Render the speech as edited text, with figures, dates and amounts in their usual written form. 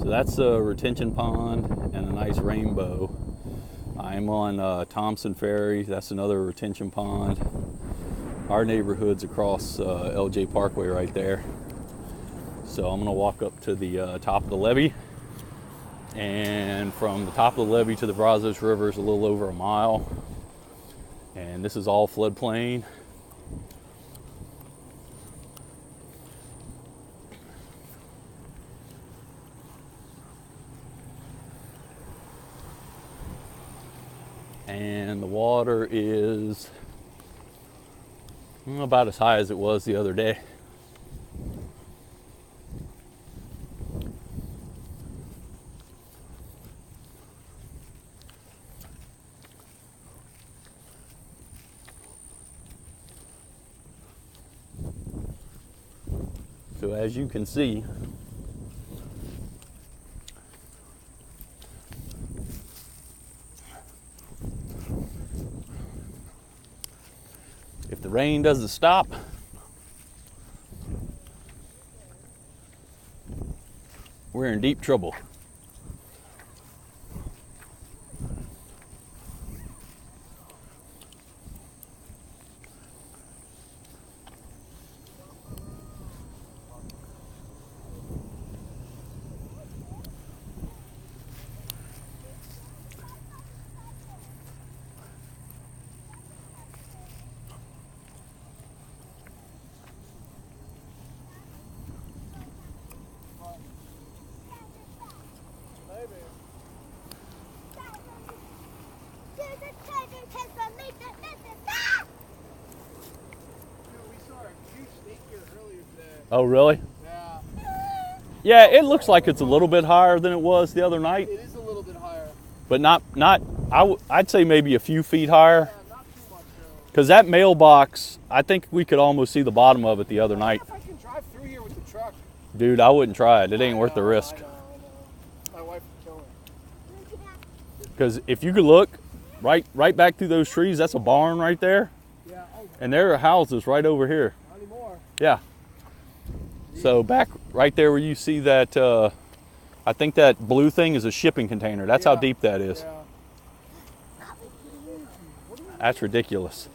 So that's a retention pond and a nice rainbow. I'm on Thompson Ferry. That's another retention pond. Our neighborhood's across LJ Parkway right there. So I'm gonna walk up to the top of the levee. And from the top of the levee to the Brazos River is a little over a mile. And this is all floodplain. And the water is about as high as it was the other day. So as you can see, if the rain doesn't stop, we're in deep trouble. Oh, really? Yeah. Yeah, it looks like it's a little bit higher than it was the other night. It is a little bit higher. But I'd say maybe a few feet higher. Yeah, not too much though. Because that mailbox, I think we could almost see the bottom of it the other night. I don't know if I can drive through here with the truck. Dude, I wouldn't try it. It ain't worth the risk. I know. My wife would kill me. Because if you could look right back through those trees, that's a barn right there. Yeah. Oh, And there are houses right over here. not anymore. Yeah. So back right there where you see that, I think that blue thing is a shipping container. That's how deep that is. Yeah. That's ridiculous.